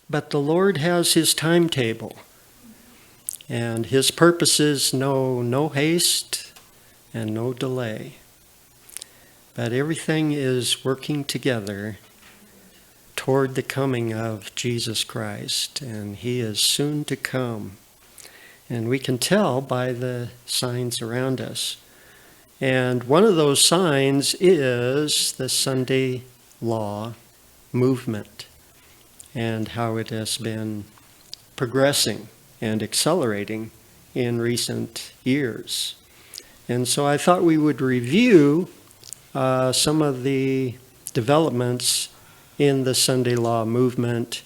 But the Lord has his timetable, and his purposes know no haste and no delay. But everything is working together toward the coming of Jesus Christ, and he is soon to come. And we can tell by the signs around us. And one of those signs is the Sunday law movement and how it has been progressing and accelerating in recent years. And so I thought we would review some of the developments in the Sunday law movement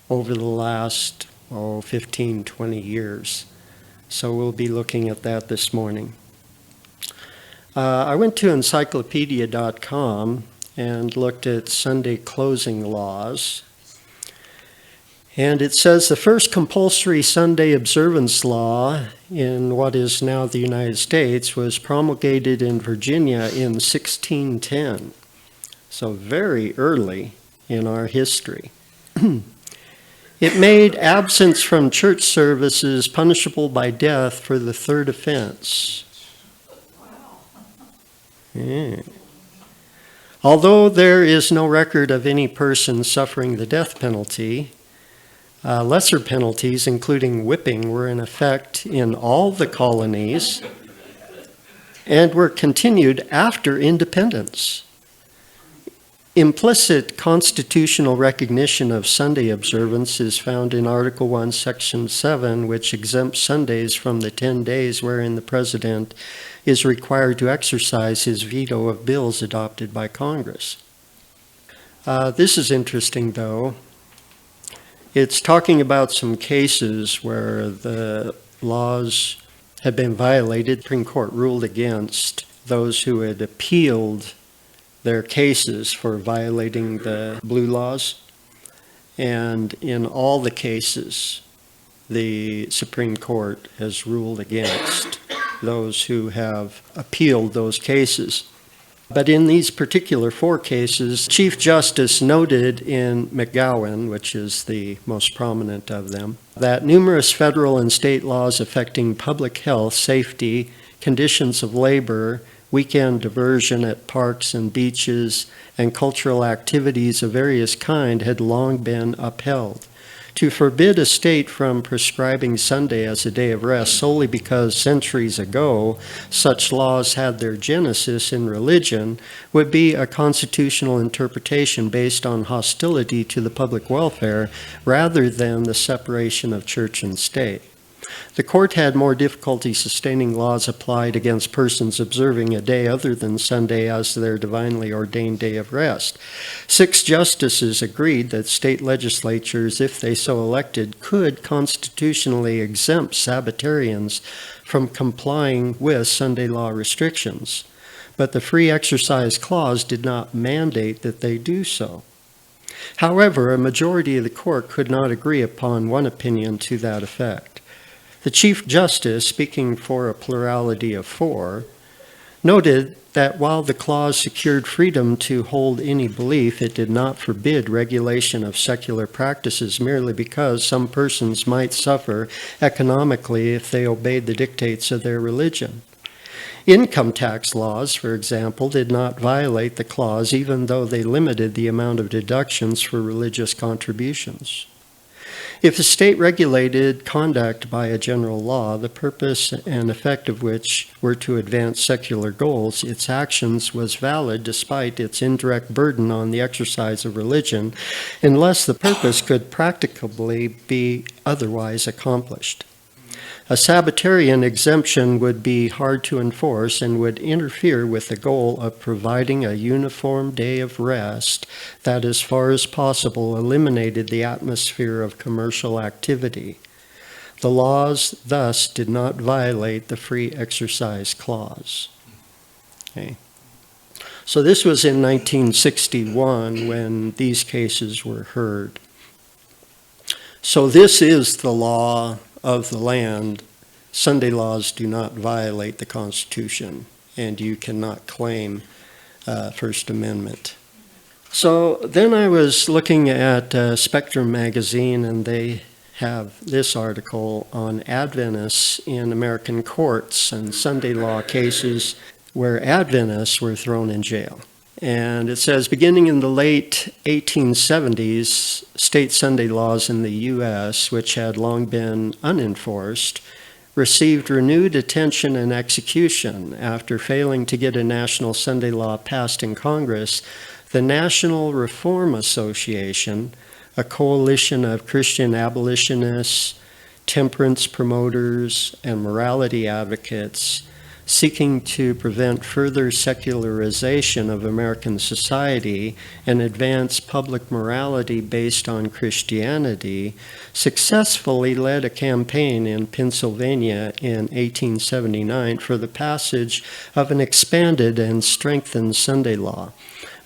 over the last 15, 20 years. So we'll be looking at that this morning. I went to encyclopedia.com and looked at Sunday closing laws. And it says the first compulsory Sunday observance law in what is now the United States was promulgated in Virginia in 1610. So very early in our history. It made absence from church services punishable by death for the third offense. Yeah. Although there is no record of any person suffering the death penalty, lesser penalties, including whipping, were in effect in all the colonies and were continued after independence. Implicit constitutional recognition of Sunday observance is found in Article 1, Section 7, which exempts Sundays from the 10 days wherein the President is required to exercise his veto of bills adopted by Congress. This is interesting, though. It's talking about some cases where the laws had been violated. The Supreme Court ruled against those who had appealed their cases for violating the blue laws. And in all the cases, the Supreme Court has ruled against those who have appealed those cases. But in these particular 4 cases, Chief Justice noted in McGowan, which is the most prominent of them, that numerous federal and state laws affecting public health, safety, conditions of labor, weekend diversion at parks and beaches, and cultural activities of various kind had long been upheld. To forbid a state from prescribing Sunday as a day of rest solely because centuries ago such laws had their genesis in religion would be a constitutional interpretation based on hostility to the public welfare rather than the separation of church and state. The court had more difficulty sustaining laws applied against persons observing a day other than Sunday as their divinely ordained day of rest. 6 justices agreed that state legislatures, if they so elected, could constitutionally exempt Sabbatarians from complying with Sunday law restrictions. But the Free Exercise Clause did not mandate that they do so. However, a majority of the court could not agree upon one opinion to that effect. The Chief Justice, speaking for a plurality of 4, noted that while the clause secured freedom to hold any belief, it did not forbid regulation of secular practices merely because some persons might suffer economically if they obeyed the dictates of their religion. Income tax laws, for example, did not violate the clause even though they limited the amount of deductions for religious contributions. If a state regulated conduct by a general law, the purpose and effect of which were to advance secular goals, its actions was valid despite its indirect burden on the exercise of religion, unless the purpose could practicably be otherwise accomplished. A Sabbatarian exemption would be hard to enforce and would interfere with the goal of providing a uniform day of rest that, as far as possible, eliminated the atmosphere of commercial activity. The laws thus did not violate the Free Exercise Clause. Okay. So this was in 1961 when these cases were heard. So this is the law of the land. Sunday laws do not violate the Constitution, and you cannot claim First Amendment So then I was looking at Spectrum magazine, and they have this article on Adventists in American courts and Sunday law cases where Adventists were thrown in jail. And it says, beginning in the late 1870s, state Sunday laws in the U.S., which had long been unenforced, received renewed attention and execution after failing to get a national Sunday law passed in Congress. The National Reform Association, a coalition of Christian abolitionists, temperance promoters, and morality advocates seeking to prevent further secularization of American society and advance public morality based on Christianity, successfully led a campaign in Pennsylvania in 1879 for the passage of an expanded and strengthened Sunday law.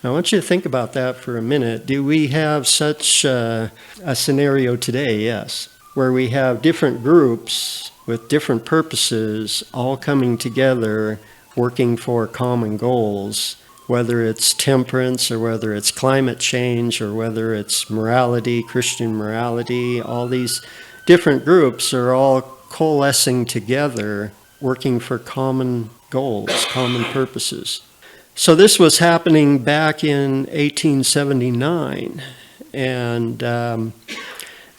I want you to think about that for a minute. Do we have such a scenario today? Yes. Where we have different groups with different purposes all coming together, working for common goals, whether it's temperance or whether it's climate change or whether it's morality, Christian morality. All these different groups are all coalescing together, working for common goals, common purposes. So this was happening back in 1879, and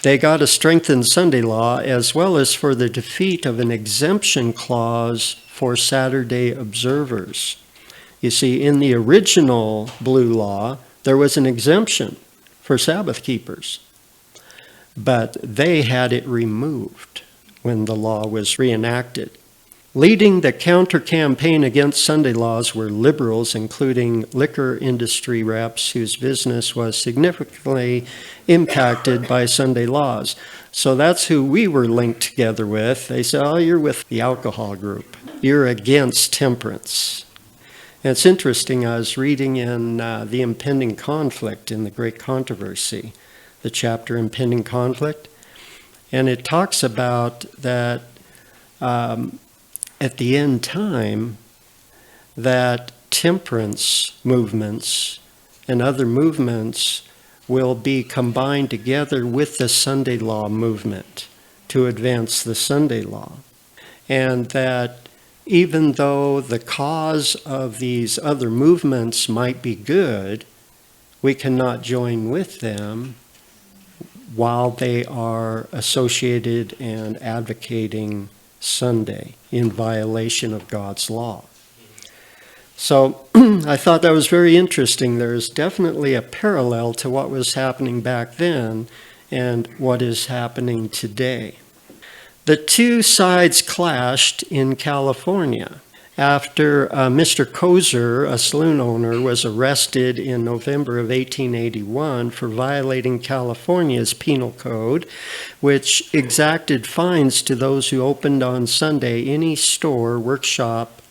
they got a strengthened Sunday law as well as for the defeat of an exemption clause for Saturday observers. You see, in the original Blue Law, there was an exemption for Sabbath keepers, but they had it removed when the law was reenacted. Leading the counter-campaign against Sunday laws were liberals, including liquor industry reps whose business was significantly impacted by Sunday laws. So that's who we were linked together with. They said, oh, you're with the alcohol group. You're against temperance. And it's interesting, I was reading in The Impending Conflict in the Great Controversy, the chapter Impending Conflict, and it talks about that at the end time, that temperance movements and other movements will be combined together with the Sunday law movement to advance the Sunday law. And that even though the cause of these other movements might be good, we cannot join with them while they are associated and advocating Sunday in violation of God's law. So I thought that was very interesting. There's definitely a parallel to what was happening back then and what is happening today. The two sides clashed in California after Mr. Kozer, a saloon owner, was arrested in November of 1881 for violating California's penal code, which exacted fines to those who opened on Sunday any store, workshop,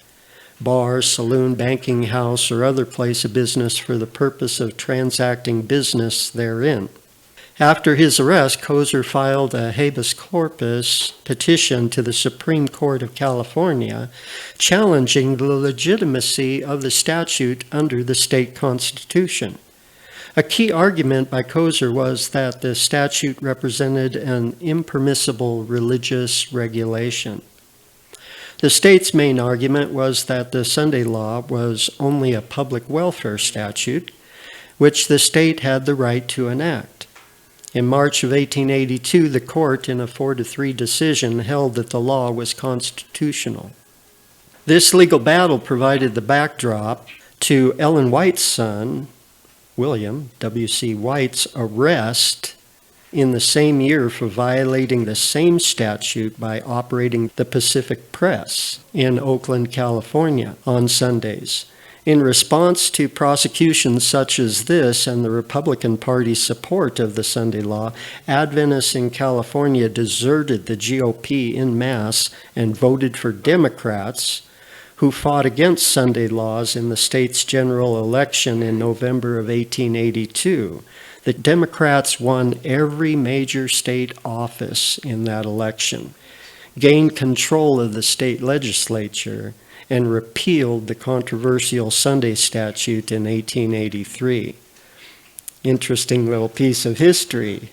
bar, saloon, banking house, or other place of business for the purpose of transacting business therein. After his arrest, Kozer filed a habeas corpus petition to the Supreme Court of California, challenging the legitimacy of the statute under the state constitution. A key argument by Kozer was that the statute represented an impermissible religious regulation. The state's main argument was that the Sunday law was only a public welfare statute, which the state had the right to enact. In March of 1882, the court, in a 4-3 decision, held that the law was constitutional. This legal battle provided the backdrop to Ellen White's son, William W.C. White's, arrest in the same year for violating the same statute by operating the Pacific Press in Oakland, California, on Sundays. In response to prosecutions such as this and the Republican Party's support of the Sunday law, Adventists in California deserted the GOP en masse and voted for Democrats, who fought against Sunday laws in the state's general election in November of 1882. The Democrats won every major state office in that election, gained control of the state legislature, and repealed the controversial Sunday statute in 1883. Interesting little piece of history.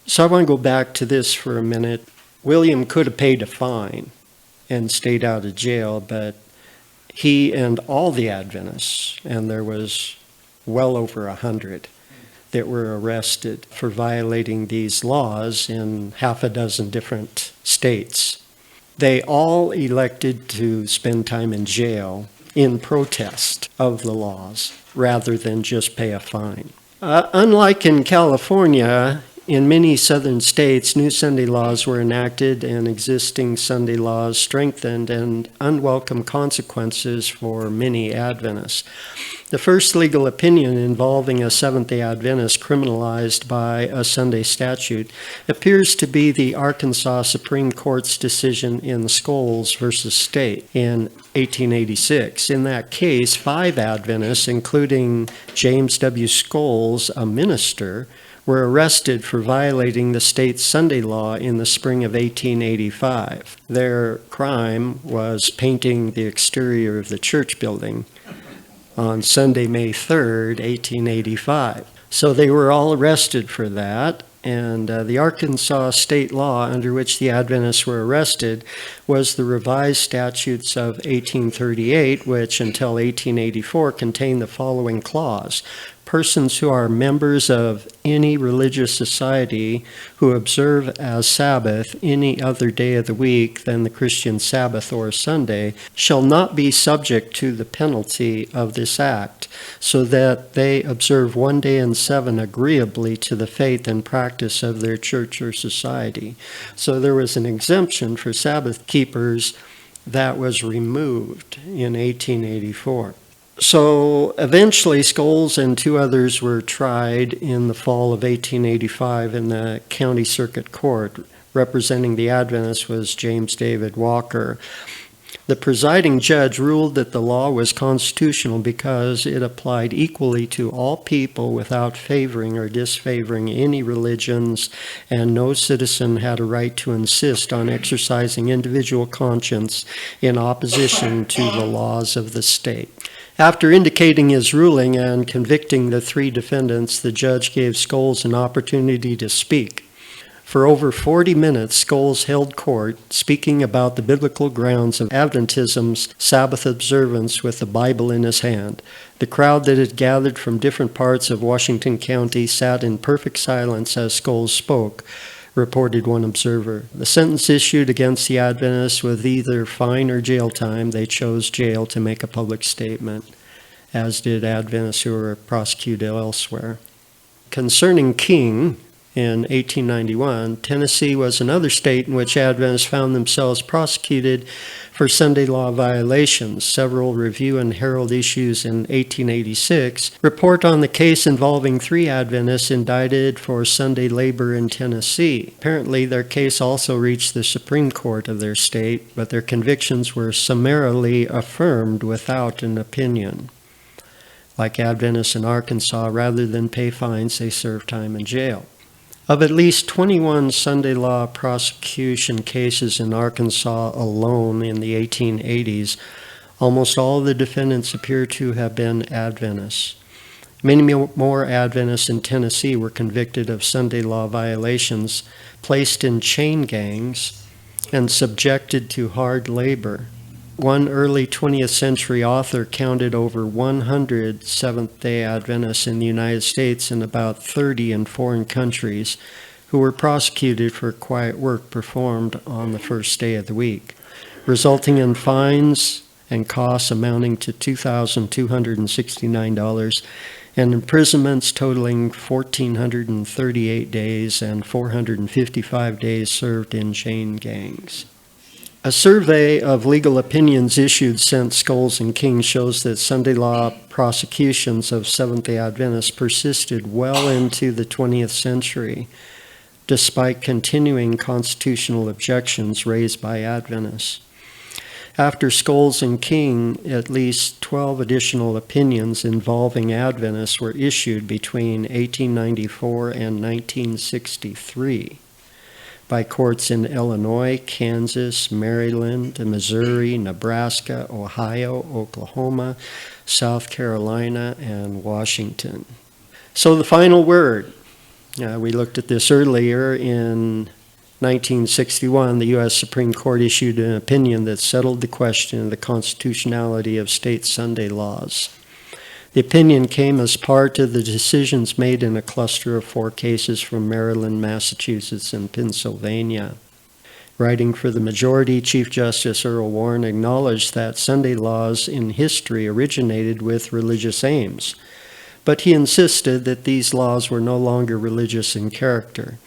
So I want to go back to this for a minute. William could have paid a fine and stayed out of jail, but he and all the Adventists, and there was well over 100 that were arrested for violating these laws in half a dozen different states. They all elected to spend time in jail in protest of the laws rather than just pay a fine. Unlike in California, in many southern states, new Sunday laws were enacted and existing Sunday laws strengthened, and unwelcome consequences for many Adventists. The first legal opinion involving a Seventh-day Adventist criminalized by a Sunday statute appears to be the Arkansas Supreme Court's decision in Scholes versus State in 1886. In that case, 5 Adventists, including James W. Scholes, a minister, were arrested for violating the state's Sunday law in the spring of 1885. Their crime was painting the exterior of the church building on Sunday, May 3rd, 1885. So they were all arrested for that, and the Arkansas state law under which the Adventists were arrested was the revised statutes of 1838, which until 1884 contained the following clause: persons who are members of any religious society who observe as Sabbath any other day of the week than the Christian Sabbath or Sunday shall not be subject to the penalty of this act, so that they observe 1 day in 7 agreeably to the faith and practice of their church or society. So there was an exemption for Sabbath keepers that was removed in 1884. So eventually Scholes and 2 others were tried in the fall of 1885 in the County Circuit Court. Representing the Adventists was James David Walker. The presiding judge ruled that the law was constitutional because it applied equally to all people without favoring or disfavoring any religions, and no citizen had a right to insist on exercising individual conscience in opposition to the laws of the state. After indicating his ruling and convicting the 3 defendants, the judge gave Scholes an opportunity to speak. For over 40 minutes, Scholes held court, speaking about the biblical grounds of Adventism's Sabbath observance with the Bible in his hand. The crowd that had gathered from different parts of Washington County sat in perfect silence as Scholes spoke, reported one observer. The sentence issued against the Adventists with either fine or jail time, they chose jail to make a public statement, as did Adventists who were prosecuted elsewhere. Concerning King, in 1891, Tennessee was another state in which Adventists found themselves prosecuted for Sunday law violations. Several Review and Herald issues in 1886 report on the case involving 3 Adventists indicted for Sunday labor in Tennessee. Apparently, their case also reached the Supreme Court of their state, but their convictions were summarily affirmed without an opinion. Like Adventists in Arkansas, rather than pay fines, they served time in jail. Of at least 21 Sunday law prosecution cases in Arkansas alone in the 1880s, almost all of the defendants appear to have been Adventists. Many more Adventists in Tennessee were convicted of Sunday law violations, placed in chain gangs, and subjected to hard labor. One early 20th century author counted over 100 Seventh-day Adventists in the United States and about 30 in foreign countries who were prosecuted for quiet work performed on the first day of the week, resulting in fines and costs amounting to $2,269 and imprisonments totaling 1,438 days and 455 days served in chain gangs. A survey of legal opinions issued since Scholes and King shows that Sunday law prosecutions of Seventh-day Adventists persisted well into the 20th century, despite continuing constitutional objections raised by Adventists. After Scholes and King, at least 12 additional opinions involving Adventists were issued between 1894 and 1963. by courts in Illinois, Kansas, Maryland, Missouri, Nebraska, Ohio, Oklahoma, South Carolina, and Washington. So the final word. We looked at this earlier. In 1961, the U.S. Supreme Court issued an opinion that settled the question of the constitutionality of state Sunday laws. The opinion came as part of the decisions made in a cluster of 4 cases from Maryland, Massachusetts, and Pennsylvania. Writing for the majority, Chief Justice Earl Warren acknowledged that Sunday laws in history originated with religious aims, but he insisted that these laws were no longer religious in character.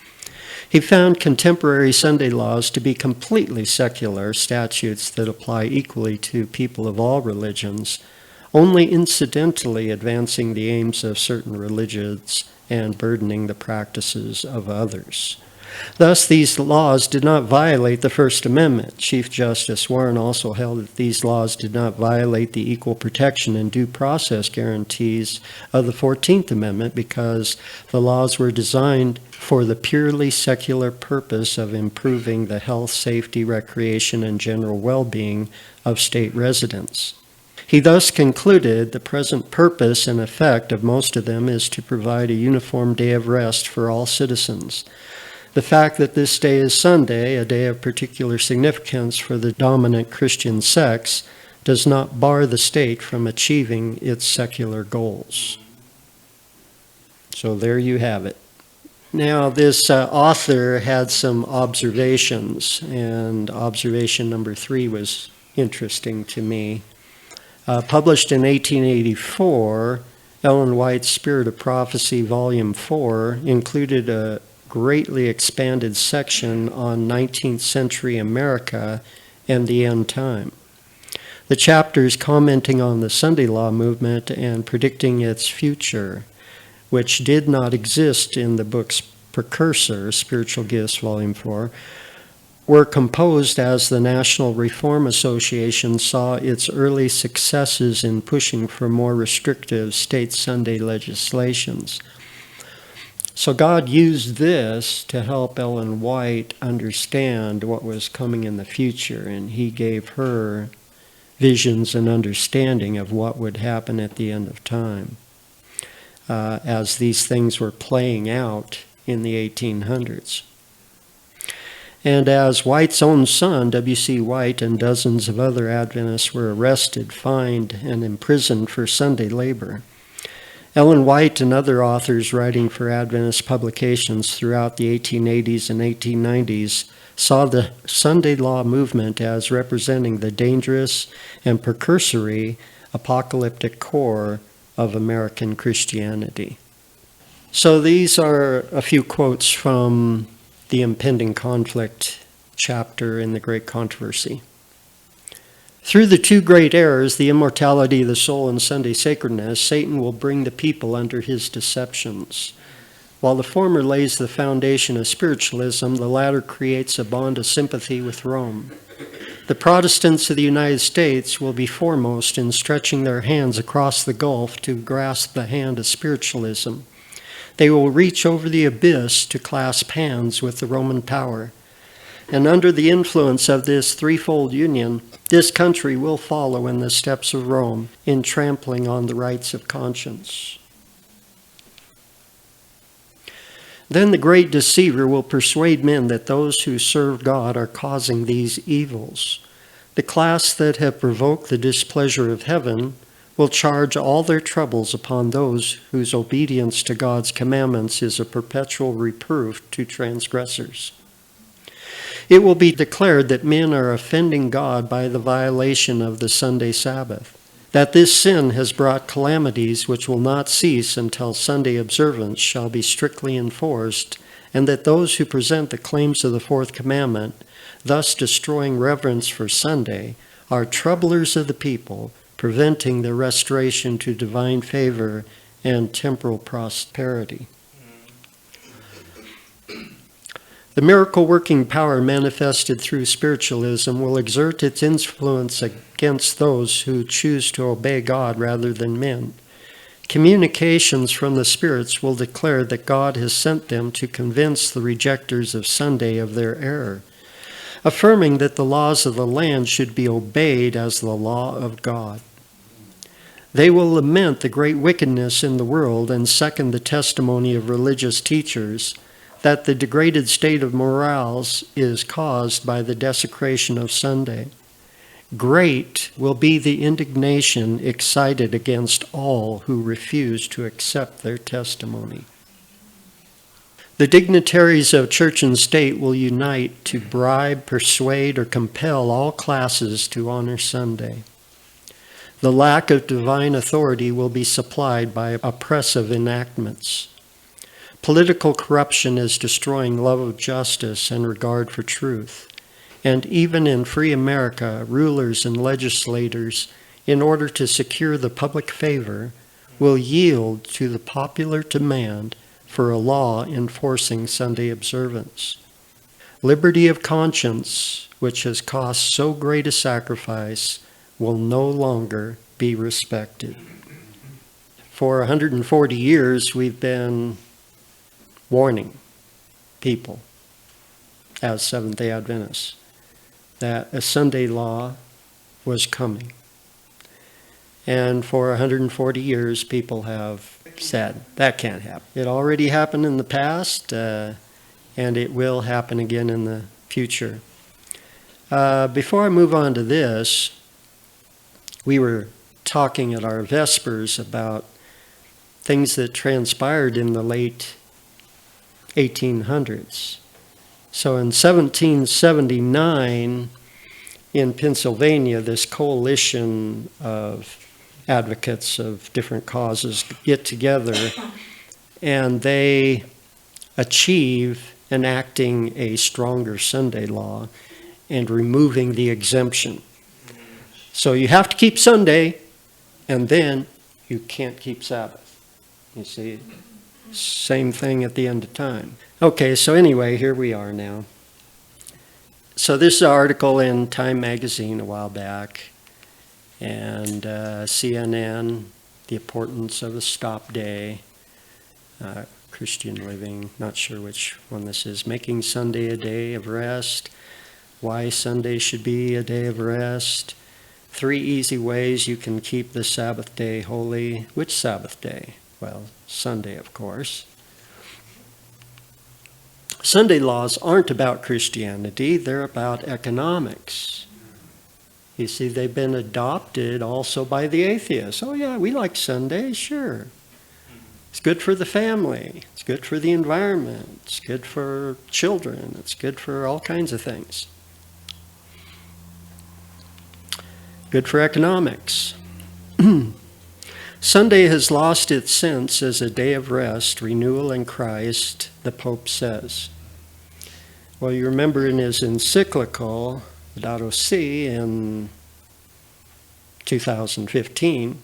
He found contemporary Sunday laws to be completely secular statutes that apply equally to people of all religions, only incidentally advancing the aims of certain religions and burdening the practices of others. Thus, these laws did not violate the First Amendment. Chief Justice Warren also held that these laws did not violate the equal protection and due process guarantees of the 14th Amendment because the laws were designed for the purely secular purpose of improving the health, safety, recreation, and general well-being of state residents. He thus concluded the present purpose and effect of most of them is to provide a uniform day of rest for all citizens. The fact that this day is Sunday, a day of particular significance for the dominant Christian sects, does not bar the state from achieving its secular goals. So there you have it. Now, this author had some observations, and observation number 3 was interesting to me. Published in 1884, Ellen White's Spirit of Prophecy, Volume 4, included a greatly expanded section on 19th century America and the end time. The chapters commenting on the Sunday law movement and predicting its future, which did not exist in the book's precursor, Spiritual Gifts, Volume 4, were composed as the National Reform Association saw its early successes in pushing for more restrictive state Sunday legislations. So God used this to help Ellen White understand what was coming in the future, and he gave her visions and understanding of what would happen at the end of time as these things were playing out in the 1800s. And as White's own son, W.C. White, and dozens of other Adventists were arrested, fined, and imprisoned for Sunday labor, Ellen White and other authors writing for Adventist publications throughout the 1880s and 1890s saw the Sunday law movement as representing the dangerous and precursory apocalyptic core of American Christianity. So these are a few quotes from the impending conflict chapter in the Great Controversy. Through the 2 great errors, the immortality of the soul and Sunday sacredness, Satan will bring the people under his deceptions. While the former lays the foundation of spiritualism, the latter creates a bond of sympathy with Rome. The Protestants of the United States will be foremost in stretching their hands across the gulf to grasp the hand of spiritualism. They will reach over the abyss to clasp hands with the Roman power. And under the influence of this threefold union, this country will follow in the steps of Rome in trampling on the rights of conscience. Then the great deceiver will persuade men that those who serve God are causing these evils. The class that have provoked the displeasure of heaven will charge all their troubles upon those whose obedience to God's commandments is a perpetual reproof to transgressors. It will be declared that men are offending God by the violation of the Sunday Sabbath, that this sin has brought calamities which will not cease until Sunday observance shall be strictly enforced, and that those who present the claims of the fourth commandment, thus destroying reverence for Sunday, are troublers of the people, preventing the restoration to divine favor and temporal prosperity. The miracle-working power manifested through spiritualism will exert its influence against those who choose to obey God rather than men. Communications from the spirits will declare that God has sent them to convince the rejectors of Sunday of their error, affirming that the laws of the land should be obeyed as the law of God. They will lament the great wickedness in the world and second the testimony of religious teachers that the degraded state of morals is caused by the desecration of Sunday. Great will be the indignation excited against all who refuse to accept their testimony. The dignitaries of church and state will unite to bribe, persuade, or compel all classes to honor Sunday. The lack of divine authority will be supplied by oppressive enactments. Political corruption is destroying love of justice and regard for truth. And even in free America, rulers and legislators, in order to secure the public favor, will yield to the popular demand for a law enforcing Sunday observance. Liberty of conscience, which has cost so great a sacrifice, will no longer be respected. For 140 years, we've been warning people as Seventh-day Adventists that a Sunday law was coming. And for 140 years, people have said, that can't happen. It already happened in the past, and it will happen again in the future. Before I move on to this, we were talking at our Vespers about things that transpired in the late 1800s. So in 1779, in Pennsylvania, this coalition of advocates of different causes get together, and they achieve enacting a stronger Sunday law and removing the exemption. So you have to keep Sunday, and then you can't keep Sabbath. You see, same thing at the end of time. Okay, so anyway, here we are now. So this is an article in Time magazine a while back, and CNN, the importance of a stop day, Christian Living, not sure which one this is, making Sunday a day of rest, why Sunday should be a day of rest, 3 easy ways you can keep the Sabbath day holy. Which Sabbath day? Well, Sunday, of course. Sunday laws aren't about Christianity, they're about economics. You see, they've been adopted also by the atheists. Oh yeah, we like Sunday, sure. It's good for the family, it's good for the environment, it's good for children, it's good for all kinds of things. Good for economics. Sunday has lost its sense as a day of rest, renewal in Christ, the Pope says. Well, you remember in his encyclical, Laudato Si, in 2015,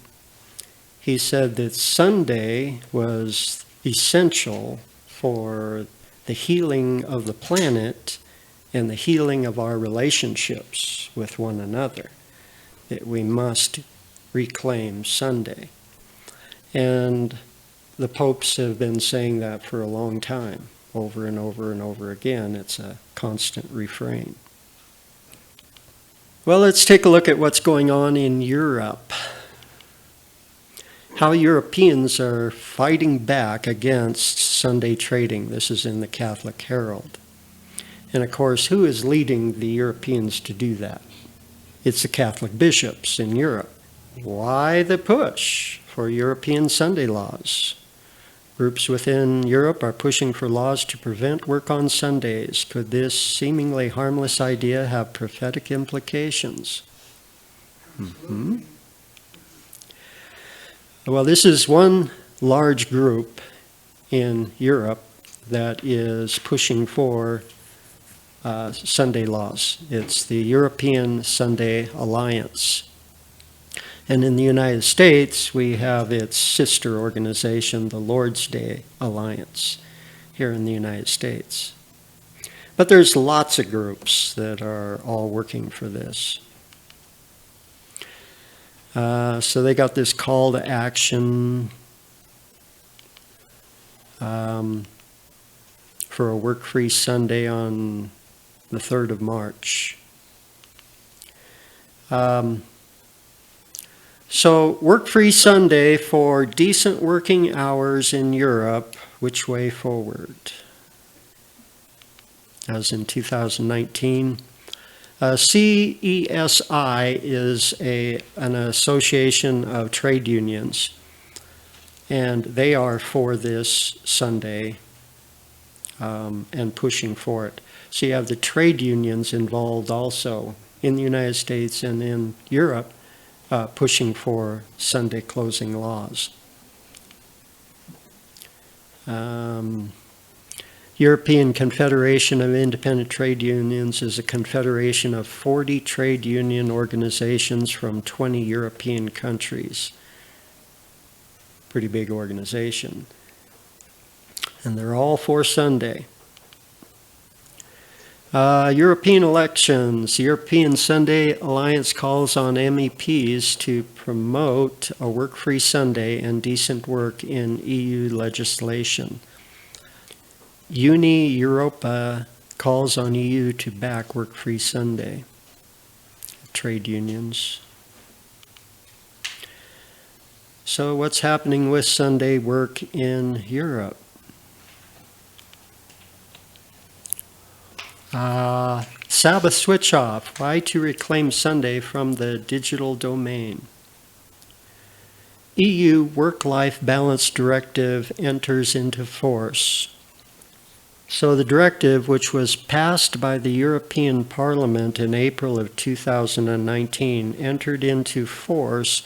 he said that Sunday was essential for the healing of the planet and the healing of our relationships with one another, that we must reclaim Sunday. And the popes have been saying that for a long time, over and over and over again. It's a constant refrain. Well, let's take a look at what's going on in Europe. How Europeans are fighting back against Sunday trading. This is in the Catholic Herald. And of course, who is leading the Europeans to do that? It's the Catholic bishops in Europe. Why the push for European Sunday laws? Groups within Europe are pushing for laws to prevent work on Sundays. Could this seemingly harmless idea have prophetic implications? Well, this is one large group in Europe that is pushing for Sunday laws. It's the European Sunday Alliance. And in the United States, we have its sister organization, the Lord's Day Alliance, here in the United States. But there's lots of groups that are all working for this. So they got this call to action. for a work-free Sunday on the 3rd of March. So work-free Sunday for decent working hours in Europe, which way forward? As in 2019. CESI is an association of trade unions, and they are for this Sunday and pushing for it. So you have the trade unions involved also in the United States and in Europe, pushing for Sunday closing laws. European Confederation of Independent Trade Unions is a confederation of 40 trade union organizations from 20 European countries. Pretty big organization. And they're all for Sunday. European elections. The European Sunday Alliance calls on MEPs to promote a work-free Sunday and decent work in EU legislation. Europa calls on EU to back work-free Sunday. Trade unions. So what's happening with Sunday work in Europe? Sabbath switch off. Why to reclaim Sunday from the digital domain? EU Work-Life Balance Directive enters into force. So the directive, which was passed by the European Parliament in April of 2019, entered into force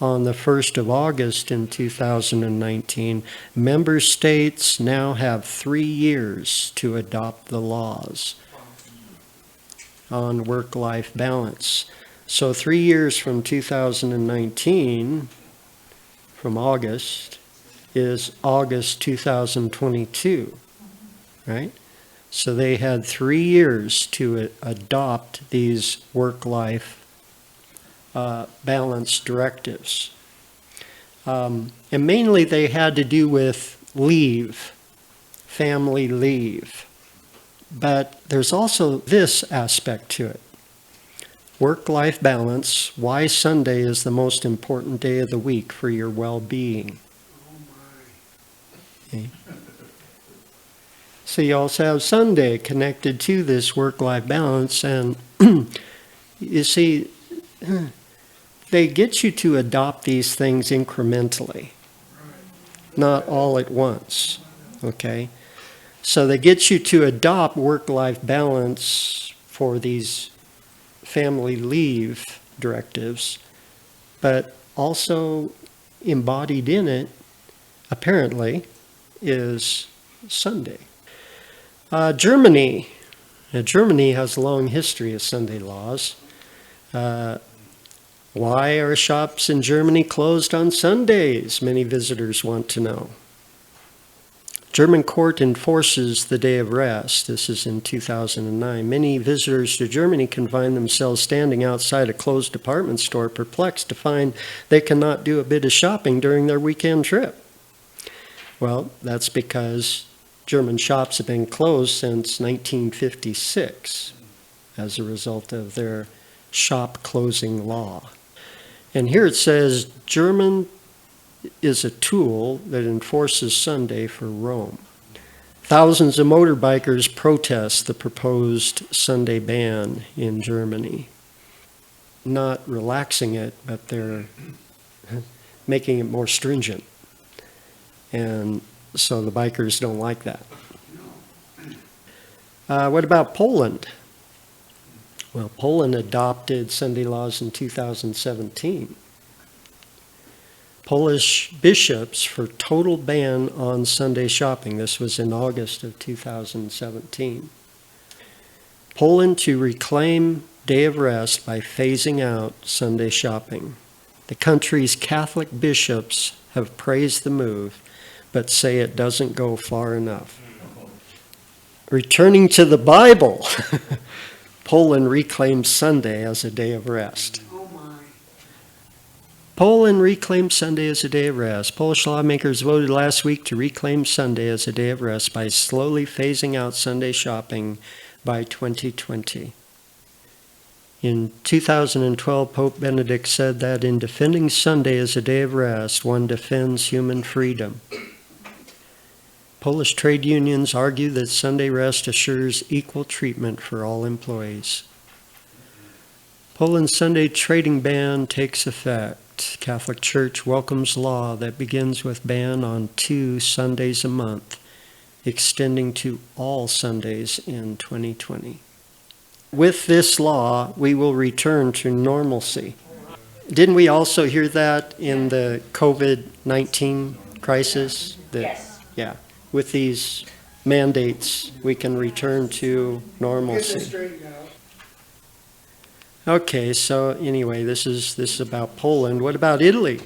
on the 1st of August in 2019. Member states now have 3 years to adopt the laws on work-life balance. So 3 years from 2019, from August, is August 2022. Right? So they had 3 years to adopt these work-life balance directives. And mainly they had to do with leave, family leave. But there's also this aspect to it. Work-life balance, why Sunday is the most important day of the week for your well-being. Okay. So you also have Sunday connected to this work-life balance, and you see, they get you to adopt these things incrementally, not all at once, okay? So they get you to adopt work-life balance for these family leave directives, but also embodied in it, apparently, is Sunday. Germany. Now, Germany has a long history of Sunday laws. Why are shops in Germany closed on Sundays? Many visitors want to know. German court enforces the day of rest. This is in 2009. Many visitors to Germany can find themselves standing outside a closed department store, perplexed to find they cannot do a bit of shopping during their weekend trip. Well, that's because German shops have been closed since 1956 as a result of their shop closing law. And here it says, German is a tool that enforces Sunday for Rome. Thousands of motorbikers protest the proposed Sunday ban in Germany. Not relaxing it, but they're making it more stringent. And so the bikers don't like that. What about Poland? Well, Poland adopted Sunday laws in 2017. Polish bishops for total ban on Sunday shopping. This was in August of 2017. Poland to reclaim day of rest by phasing out Sunday shopping. The country's Catholic bishops have praised the move, but say it doesn't go far enough. Returning to the Bible, Poland reclaims Sunday as a day of rest. Poland reclaimed Sunday as a day of rest. Polish lawmakers voted last week to reclaim Sunday as a day of rest by slowly phasing out Sunday shopping by 2020. In 2012, Pope Benedict said that in defending Sunday as a day of rest, one defends human freedom. Polish trade unions argue that Sunday rest assures equal treatment for all employees. Poland's Sunday trading ban takes effect. Catholic Church welcomes law that begins with ban on 2 Sundays a month, extending to all Sundays in 2020. With this law, we will return to normalcy. Didn't we also hear that in the COVID-19 crisis? Yes. Yeah. With these mandates, we can return to normalcy. Okay, so anyway, this is about Poland. What about Italy?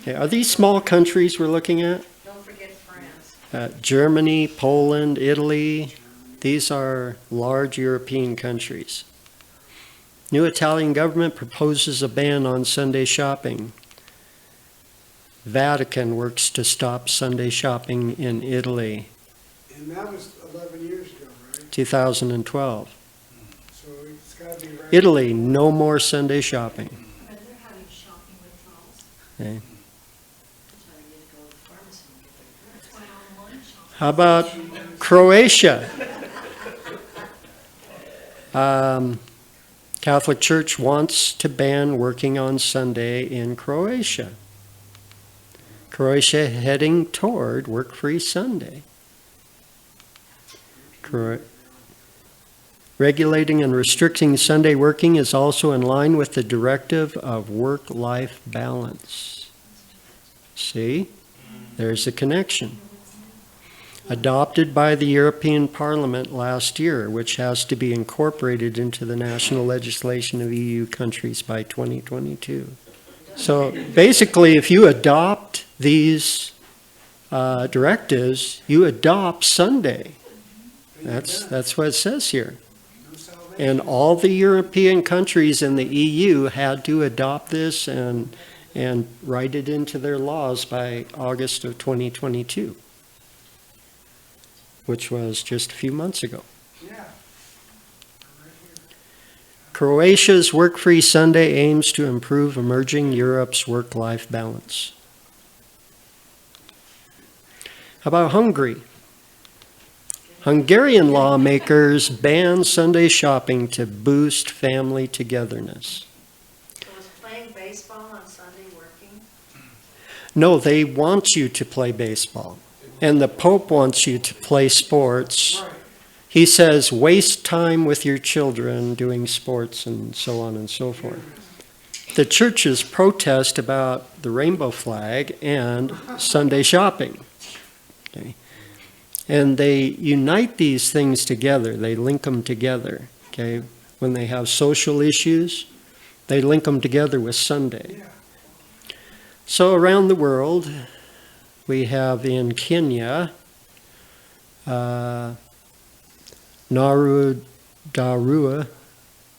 Okay, are these small countries we're looking at? Don't forget France. Germany, Poland, Italy. These are large European countries. New Italian government proposes a ban on Sunday shopping. Vatican works to stop Sunday shopping in Italy. And that was 11 years ago, right? 2012. So it's got to be right. Italy, no more Sunday shopping. But they're having shopping withdrawals. Okay. That's why they need to go to the pharmacy and get their drugs. That's why online shopping. How about Croatia? Catholic Church wants to ban working on Sunday in Croatia. Croatia heading toward work-free Sunday. Regulating and restricting Sunday working is also in line with the directive of work-life balance. See? There's a connection. Adopted by the European Parliament last year, which has to be incorporated into the national legislation of EU countries by 2022. So basically, if you adopt these directives, you adopt Sunday. That's what it says here. And all the European countries in the EU had to adopt this and write it into their laws by August of 2022. Which was just a few months ago. Yeah. Croatia's work-free Sunday aims to improve emerging Europe's work-life balance. How about Hungary? Hungarian lawmakers ban Sunday shopping to boost family togetherness. So is playing baseball on Sunday working? No, they want you to play baseball. And the Pope wants you to play sports. Right. He says, waste time with your children doing sports and so on and so forth. The churches protest about the rainbow flag and Sunday shopping. Okay. And they unite these things together. They link them together. Okay. When they have social issues, they link them together with Sunday. Yeah. So around the world, we have in Kenya, Narua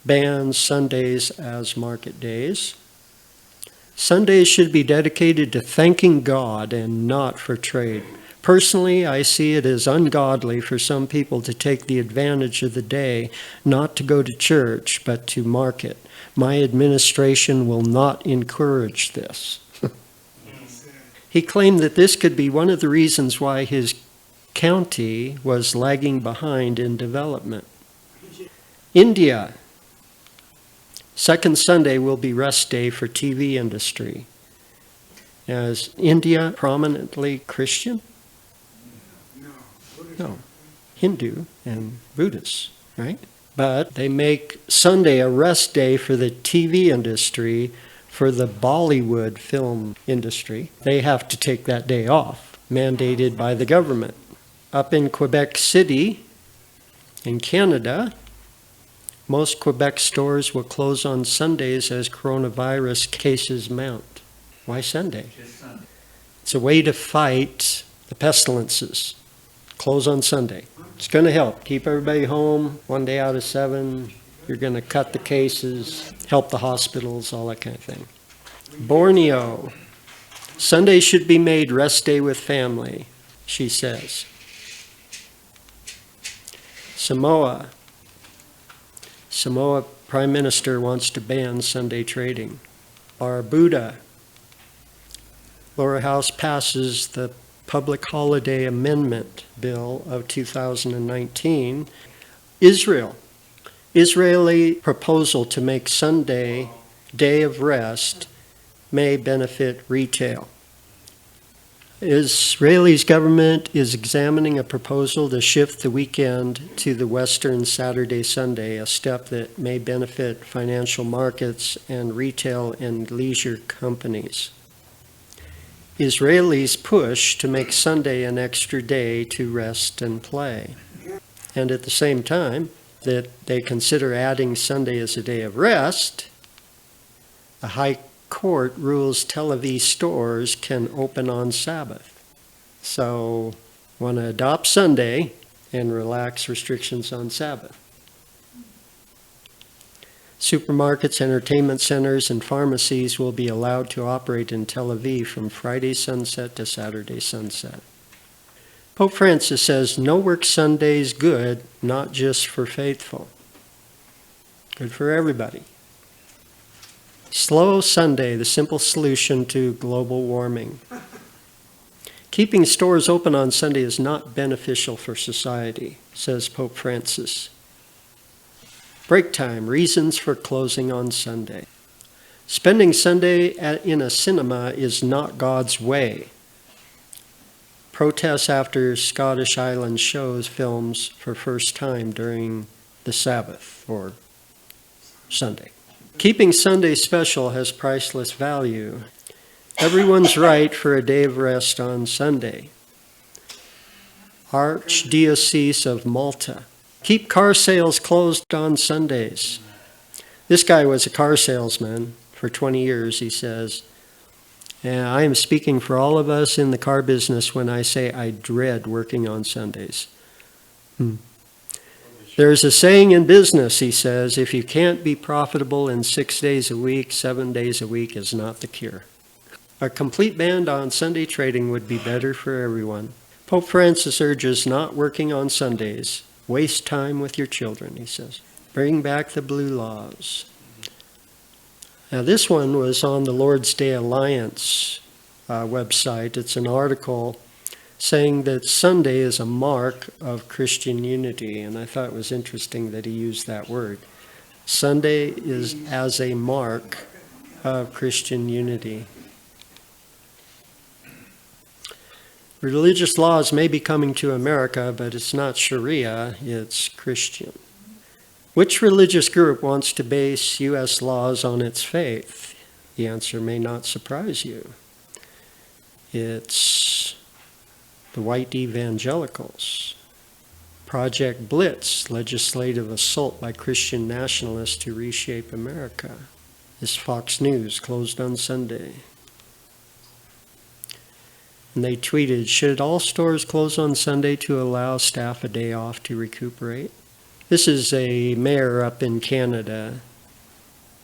bans Sundays as market days. Sundays should be dedicated to thanking God and not for trade. Personally, I see it as ungodly for some people to take the advantage of the day not to go to church, but to market. My administration will not encourage this. He claimed that this could be one of the reasons why his county was lagging behind in development. India. Second Sunday will be rest day for TV industry. Is India prominently Christian? No. Hindu and Buddhist, right? But they make Sunday a rest day for the TV industry. For the Bollywood film industry, they have to take that day off, mandated by the government. Up in Quebec City, in Canada, most Quebec stores will close on Sundays as coronavirus cases mount. Why Sunday? Just Sunday. It's a way to fight the pestilences. Close on Sunday. It's going to help. Keep everybody home 1 day out of 7. You're going to cut the cases, help the hospitals, all that kind of thing. Borneo. Sunday should be made rest day with family, she says. Samoa. Samoa Prime Minister wants to ban Sunday trading. Barbuda. Lower House passes the Public Holiday Amendment Bill of 2019. Israel. Israeli proposal to make Sunday day of rest may benefit retail. Israel's government is examining a proposal to shift the weekend to the Western Saturday Sunday, a step that may benefit financial markets and retail and leisure companies. Israelis push to make Sunday an extra day to rest and play. And at the same time that they consider adding Sunday as a day of rest, the High Court rules Tel Aviv stores can open on Sabbath. So, want to adopt Sunday and relax restrictions on Sabbath. Supermarkets, entertainment centers, and pharmacies will be allowed to operate in Tel Aviv from Friday sunset to Saturday sunset. Pope Francis says no work Sunday is good, not just for faithful. Good for everybody. Slow Sunday, the simple solution to global warming. Keeping stores open on Sunday is not beneficial for society, says Pope Francis. Break time, reasons for closing on Sunday. Spending Sunday in a cinema is not God's way. Protests after Scottish Island shows films for first time during the Sabbath or Sunday. Keeping Sunday special has priceless value. Everyone's right for a day of rest on Sunday. Archdiocese of Malta. Keep car sales closed on Sundays. This guy was a car salesman for 20 years, he says. And I am speaking for all of us in the car business when I say I dread working on Sundays. There's a saying in business, he says, if you can't be profitable in 6 days a week, 7 days a week is not the cure. A complete ban on Sunday trading would be better for everyone. Pope Francis urges not working on Sundays. Waste time with your children, he says. Bring back the blue laws. Now this one was on the Lord's Day Alliance website. It's an article saying that Sunday is a mark of Christian unity, and I thought it was interesting that he used that word. Sunday is as a mark of Christian unity. Religious laws may be coming to America, but it's not Sharia, it's Christian. Which religious group wants to base U.S. laws on its faith? The answer may not surprise you. It's the white evangelicals. Project Blitz, legislative assault by Christian nationalists to reshape America. This Fox News, closed on Sunday. And they tweeted, should all stores close on Sunday to allow staff a day off to recuperate? This is a mayor up in Canada,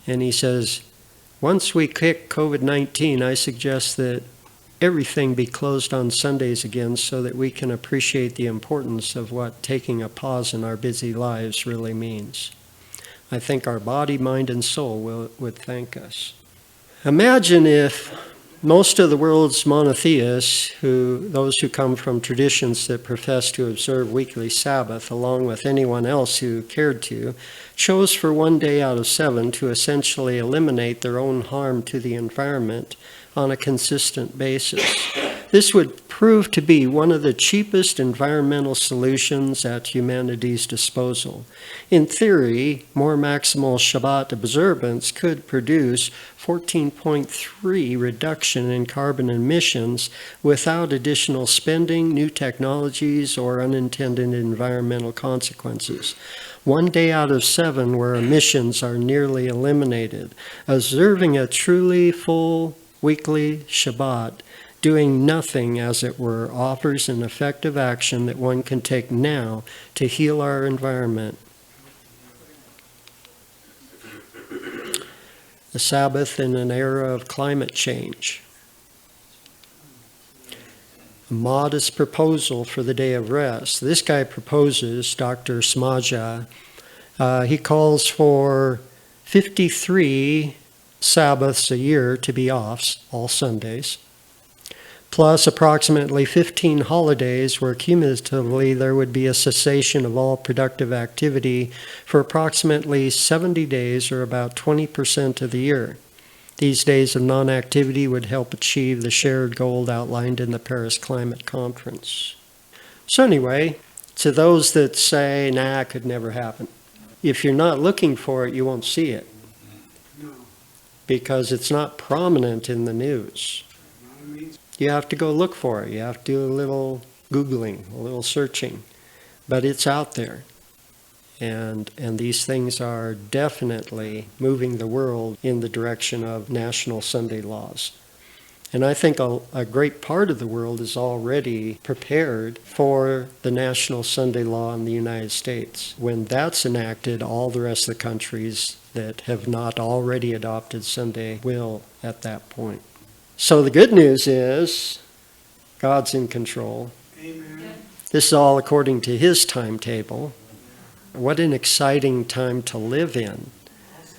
and he says, once we kick COVID-19, I suggest that everything be closed on Sundays again so that we can appreciate the importance of what taking a pause in our busy lives really means. I think our body, mind, and soul would thank us. Imagine if most of the world's monotheists, those who come from traditions that profess to observe weekly Sabbath, along with anyone else who cared to, chose for 1 day out of 7 to essentially eliminate their own harm to the environment on a consistent basis. This would prove to be one of the cheapest environmental solutions at humanity's disposal. In theory, more maximal Shabbat observance could produce 14.3 reduction in carbon emissions without additional spending, new technologies, or unintended environmental consequences. 1 day out of 7 where emissions are nearly eliminated. Observing a truly full weekly Shabbat, doing nothing, as it were, offers an effective action that one can take now to heal our environment. the Sabbath in an era of climate change. A modest proposal for the day of rest. This guy proposes, Dr. Smaja, he calls for 53 Sabbaths a year to be off, all Sundays, plus approximately 15 holidays where cumulatively there would be a cessation of all productive activity for approximately 70 days, or about 20% of the year. These days of non-activity would help achieve the shared goal outlined in the Paris Climate Conference. So anyway, to those that say, nah, it could never happen, if you're not looking for it, you won't see it, No, because it's not prominent in the news. no, it means, You have to go look for it. You have to do a little Googling, a little searching. But it's out there. And these things are definitely moving the world in the direction of national Sunday laws. And I think a great part of the world is already prepared for the national Sunday law in the United States. When that's enacted, all the rest of the countries that have not already adopted Sunday will at that point. So the good news is God's in control. amen. This is all according to his timetable. What an exciting time to live in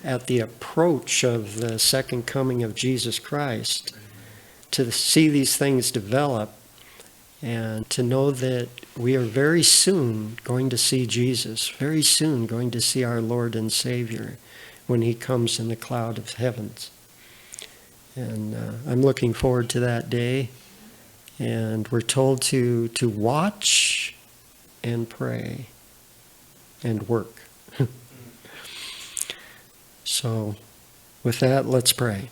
at the approach of the second coming of Jesus Christ, to see these things develop and to know that we are very soon going to see Jesus, very soon going to see our Lord and Savior when he comes in the cloud of heavens. And I'm looking forward to that day. And we're told to watch and pray and work. So with that, let's pray.